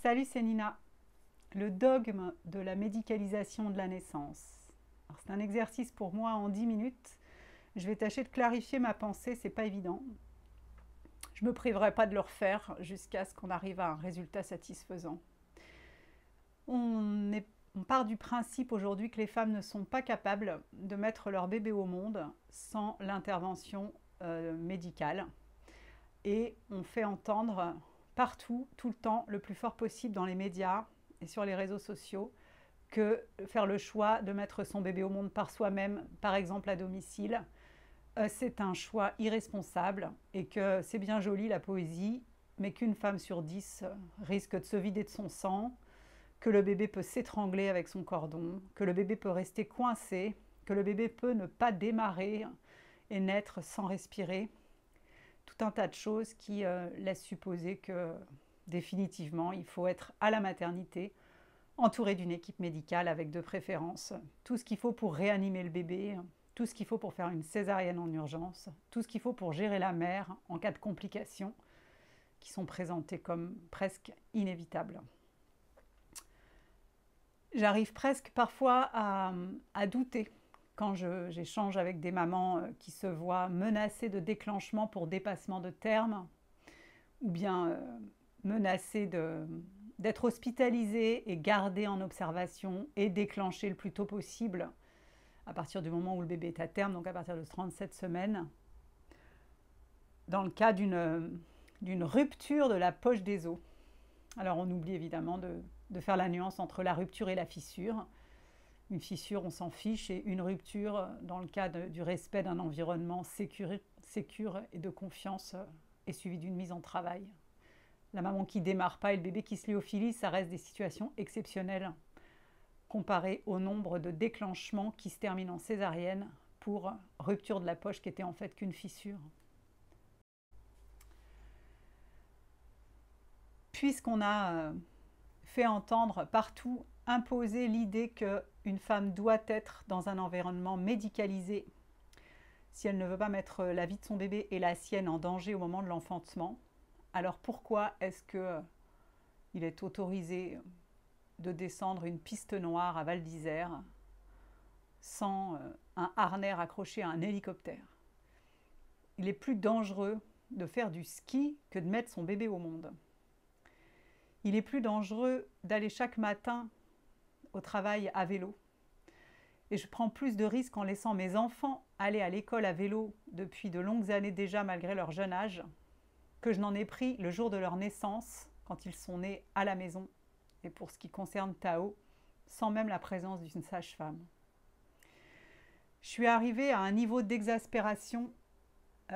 Salut, c'est Nina. Le dogme de la médicalisation de la naissance. C'est un exercice pour moi en 10 minutes. Je vais tâcher de clarifier ma pensée, c'est pas évident. Je me priverai pas de le refaire jusqu'à ce qu'on arrive à un résultat satisfaisant. On part du principe aujourd'hui que les femmes ne sont pas capables de mettre leur bébé au monde sans l'intervention médicale. Et on fait entendre partout, tout le temps, le plus fort possible dans les médias et sur les réseaux sociaux, que faire le choix de mettre son bébé au monde par soi-même, par exemple à domicile, c'est un choix irresponsable et que c'est bien joli la poésie, mais qu'une femme sur 10 risque de se vider de son sang, que le bébé peut s'étrangler avec son cordon, que le bébé peut rester coincé, que le bébé peut ne pas démarrer et naître sans respirer. Tout un tas de choses qui laissent supposer que définitivement il faut être à la maternité, entouré d'une équipe médicale avec de préférence tout ce qu'il faut pour réanimer le bébé, tout ce qu'il faut pour faire une césarienne en urgence, tout ce qu'il faut pour gérer la mère en cas de complications qui sont présentées comme presque inévitables. J'arrive presque parfois à douter quand j'échange avec des mamans qui se voient menacées de déclenchement pour dépassement de terme, ou bien menacées d'être hospitalisées et gardées en observation et déclenchées le plus tôt possible à partir du moment où le bébé est à terme, donc à partir de 37 semaines, dans le cas d'une rupture de la poche des os. Alors on oublie évidemment de faire la nuance entre la rupture et la fissure. Une fissure, on s'en fiche, et une rupture, dans le cas du respect d'un environnement sécure et de confiance, est suivie d'une mise en travail. La maman qui ne démarre pas et le bébé qui se lyophilise, ça reste des situations exceptionnelles comparées au nombre de déclenchements qui se terminent en césarienne pour rupture de la poche qui était en fait qu'une fissure. Puisqu'on a fait entendre partout, imposer l'idée qu'une femme doit être dans un environnement médicalisé si elle ne veut pas mettre la vie de son bébé et la sienne en danger au moment de l'enfantement, alors pourquoi est-ce qu'il est autorisé de descendre une piste noire à Val d'Isère sans un harnais accroché à un hélicoptère? Il est plus dangereux de faire du ski que de mettre son bébé au monde. Il est plus dangereux d'aller chaque matin au travail à vélo. Et je prends plus de risques en laissant mes enfants aller à l'école à vélo depuis de longues années déjà, malgré leur jeune âge, que je n'en ai pris le jour de leur naissance, quand ils sont nés à la maison, et pour ce qui concerne Tao, sans même la présence d'une sage-femme. Je suis arrivée à un niveau d'exaspération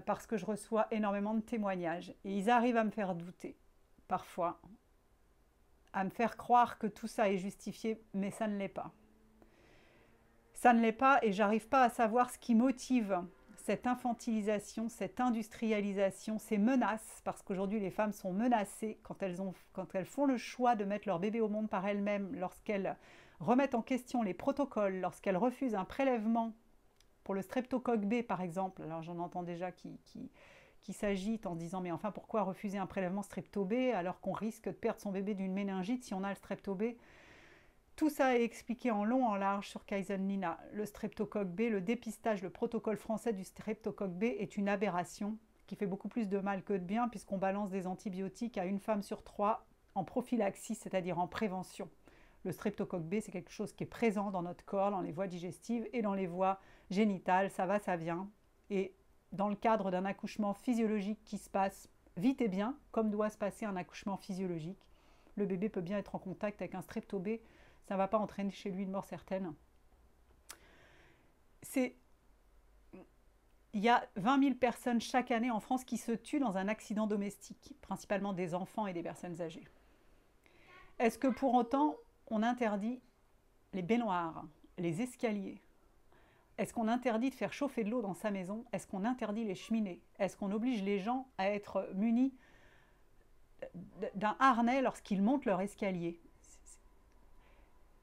parce que je reçois énormément de témoignages, et ils arrivent à me faire douter, parfois, à me faire croire que tout ça est justifié, mais ça ne l'est pas. Ça ne l'est pas, et j'arrive pas à savoir ce qui motive cette infantilisation, cette industrialisation, ces menaces, parce qu'aujourd'hui les femmes sont menacées quand elles font le choix de mettre leur bébé au monde par elles-mêmes, lorsqu'elles remettent en question les protocoles, lorsqu'elles refusent un prélèvement pour le streptocoque B par exemple. Alors j'en entends déjà qui s'agitent en disant « mais enfin pourquoi refuser un prélèvement strepto B alors qu'on risque de perdre son bébé d'une méningite si on a le strepto B ?» Tout ça est expliqué en long, en large sur Kaizen Nina. Le streptocoque B, le dépistage, le protocole français du streptocoque B est une aberration qui fait beaucoup plus de mal que de bien, puisqu'on balance des antibiotiques à une femme sur 3 en prophylaxie, c'est-à-dire en prévention. Le streptocoque B, c'est quelque chose qui est présent dans notre corps, dans les voies digestives et dans les voies génitales, ça va, ça vient. Et dans le cadre d'un accouchement physiologique qui se passe vite et bien, comme doit se passer un accouchement physiologique, le bébé peut bien être en contact avec un strepto B, ça ne va pas entraîner chez lui une mort certaine. Il y a 20 000 personnes chaque année en France qui se tuent dans un accident domestique, principalement des enfants et des personnes âgées. Est-ce que pour autant, on interdit les baignoires, les escaliers? Est-ce qu'on interdit de faire chauffer de l'eau dans sa maison? Est-ce qu'on interdit les cheminées? Est-ce qu'on oblige les gens à être munis d'un harnais lorsqu'ils montent leur escalier?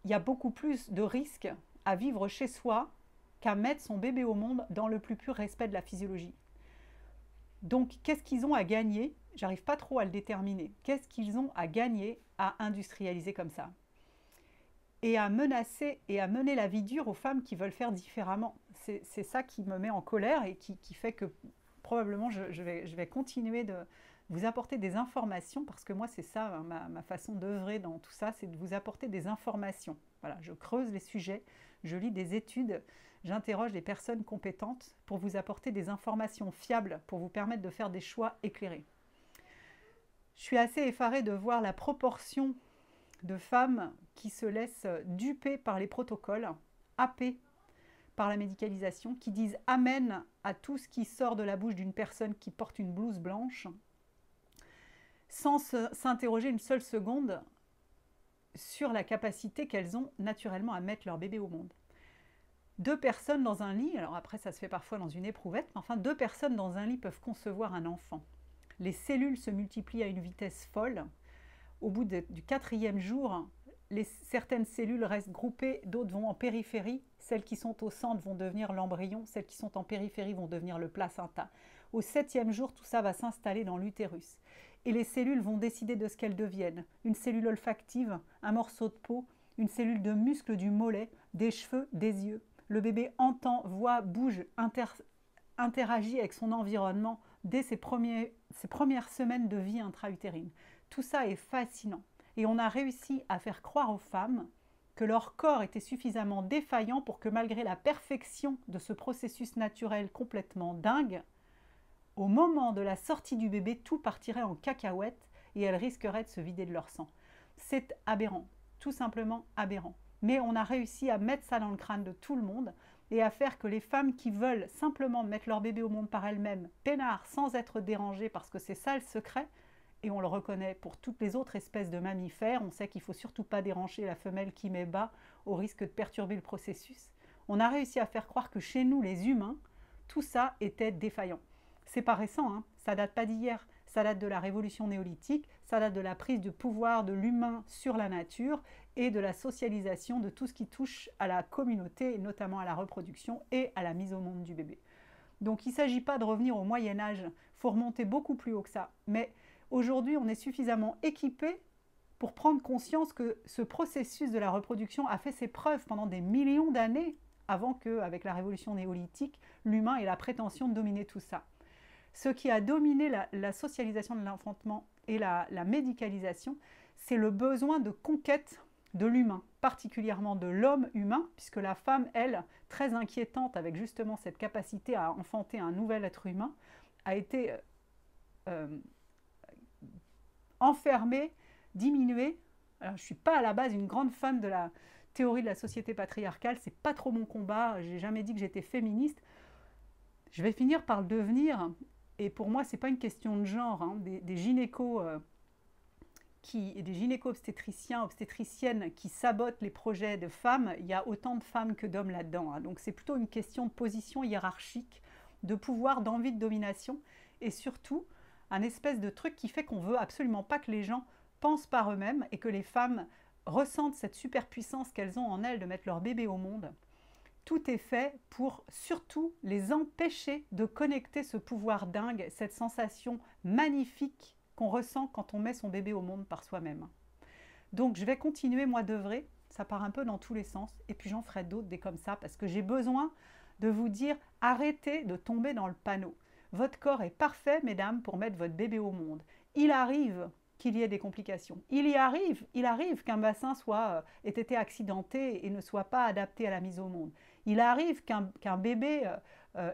Il y a beaucoup plus de risques à vivre chez soi qu'à mettre son bébé au monde dans le plus pur respect de la physiologie. Donc, qu'est-ce qu'ils ont à gagner? J'arrive pas trop à le déterminer. Qu'est-ce qu'ils ont à gagner à industrialiser comme ça? Et à menacer et à mener la vie dure aux femmes qui veulent faire différemment. C'est ça qui me met en colère et qui fait que probablement je vais continuer de vous apporter des informations, parce que moi c'est ça, hein, ma façon d'œuvrer dans tout ça, c'est de vous apporter des informations. Voilà, je creuse les sujets, je lis des études, j'interroge des personnes compétentes pour vous apporter des informations fiables, pour vous permettre de faire des choix éclairés. Je suis assez effarée de voir la proportion de femmes qui se laissent duper par les protocoles, happer par la médicalisation, qui disent amen à tout ce qui sort de la bouche d'une personne qui porte une blouse blanche, sans s'interroger une seule seconde sur la capacité qu'elles ont naturellement à mettre leur bébé au monde. 2 personnes dans un lit, alors après ça se fait parfois dans une éprouvette, mais enfin 2 personnes dans un lit peuvent concevoir un enfant. Les cellules se multiplient à une vitesse folle. Au bout du 4e jour, certaines cellules restent groupées, d'autres vont en périphérie. Celles qui sont au centre vont devenir l'embryon, celles qui sont en périphérie vont devenir le placenta. Au 7e jour, tout ça va s'installer dans l'utérus. Et les cellules vont décider de ce qu'elles deviennent. Une cellule olfactive, un morceau de peau, une cellule de muscle du mollet, des cheveux, des yeux. Le bébé entend, voit, bouge, interagit avec son environnement dès ses premières semaines de vie intra-utérine. Tout ça est fascinant. Et on a réussi à faire croire aux femmes que leur corps était suffisamment défaillant pour que malgré la perfection de ce processus naturel complètement dingue, au moment de la sortie du bébé, tout partirait en cacahuète et elles risqueraient de se vider de leur sang. C'est aberrant, tout simplement aberrant. Mais on a réussi à mettre ça dans le crâne de tout le monde et à faire que les femmes qui veulent simplement mettre leur bébé au monde par elles-mêmes, peinard, sans être dérangées, parce que c'est ça le secret, et on le reconnaît pour toutes les autres espèces de mammifères, on sait qu'il ne faut surtout pas déranger la femelle qui met bas au risque de perturber le processus. On a réussi à faire croire que chez nous, les humains, tout ça était défaillant. C'est pas récent, hein, ça date pas d'hier, ça date de la révolution néolithique, ça date de la prise de pouvoir de l'humain sur la nature et de la socialisation de tout ce qui touche à la communauté, et notamment à la reproduction et à la mise au monde du bébé. Donc il ne s'agit pas de revenir au Moyen-Âge, il faut remonter beaucoup plus haut que ça. Mais aujourd'hui, on est suffisamment équipé pour prendre conscience que ce processus de la reproduction a fait ses preuves pendant des millions d'années avant qu'avec la révolution néolithique, l'humain ait la prétention de dominer tout ça. Ce qui a dominé la socialisation de l'enfantement et la médicalisation, c'est le besoin de conquête de l'humain, particulièrement de l'homme humain, puisque la femme, elle, très inquiétante avec justement cette capacité à enfanter un nouvel être humain, a été enfermée, diminuée. Alors, je ne suis pas à la base une grande fan de la théorie de la société patriarcale, c'est pas trop mon combat, j'ai jamais dit que j'étais féministe. Je vais finir par le devenir, et pour moi, ce n'est pas une question de genre, hein. Des gynéco-obstétriciens, obstétriciennes qui sabotent les projets de femmes, il y a autant de femmes que d'hommes là-dedans, hein. Donc c'est plutôt une question de position hiérarchique, de pouvoir, d'envie de domination, et surtout un espèce de truc qui fait qu'on ne veut absolument pas que les gens pensent par eux-mêmes et que les femmes ressentent cette superpuissance qu'elles ont en elles de mettre leur bébé au monde. Tout est fait pour surtout les empêcher de connecter ce pouvoir dingue, cette sensation magnifique qu'on ressent quand on met son bébé au monde par soi-même. Donc je vais continuer moi d'œuvrer, ça part un peu dans tous les sens, et puis j'en ferai d'autres des comme ça, parce que j'ai besoin de vous dire, arrêtez de tomber dans le panneau. Votre corps est parfait, mesdames, pour mettre votre bébé au monde. Il arrive qu'il y ait des complications. Il arrive qu'un bassin ait été accidenté et ne soit pas adapté à la mise au monde. Il arrive qu'un bébé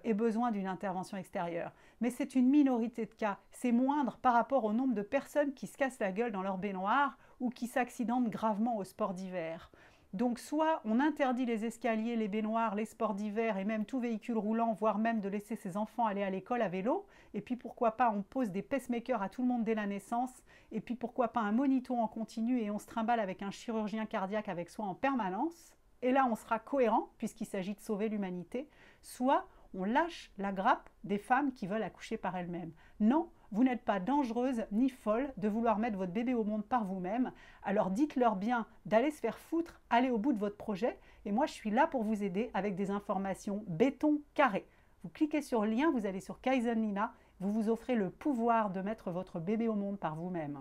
ait besoin d'une intervention extérieure. Mais c'est une minorité de cas. C'est moindre par rapport au nombre de personnes qui se cassent la gueule dans leur baignoire ou qui s'accidentent gravement au sport d'hiver. Donc soit on interdit les escaliers, les baignoires, les sports d'hiver et même tout véhicule roulant, voire même de laisser ses enfants aller à l'école à vélo. Et puis pourquoi pas on pose des pacemakers à tout le monde dès la naissance. Et puis pourquoi pas un monito en continu et on se trimballe avec un chirurgien cardiaque avec soi en permanence. Et là on sera cohérent puisqu'il s'agit de sauver l'humanité. Soit on lâche la grappe des femmes qui veulent accoucher par elles-mêmes. Non, vous n'êtes pas dangereuse ni folle de vouloir mettre votre bébé au monde par vous-même. Alors dites-leur bien d'aller se faire foutre, aller au bout de votre projet. Et moi, je suis là pour vous aider avec des informations béton carré. Vous cliquez sur le lien, vous allez sur Kaizen Lina Vous vous offrez le pouvoir de mettre votre bébé au monde par vous-même.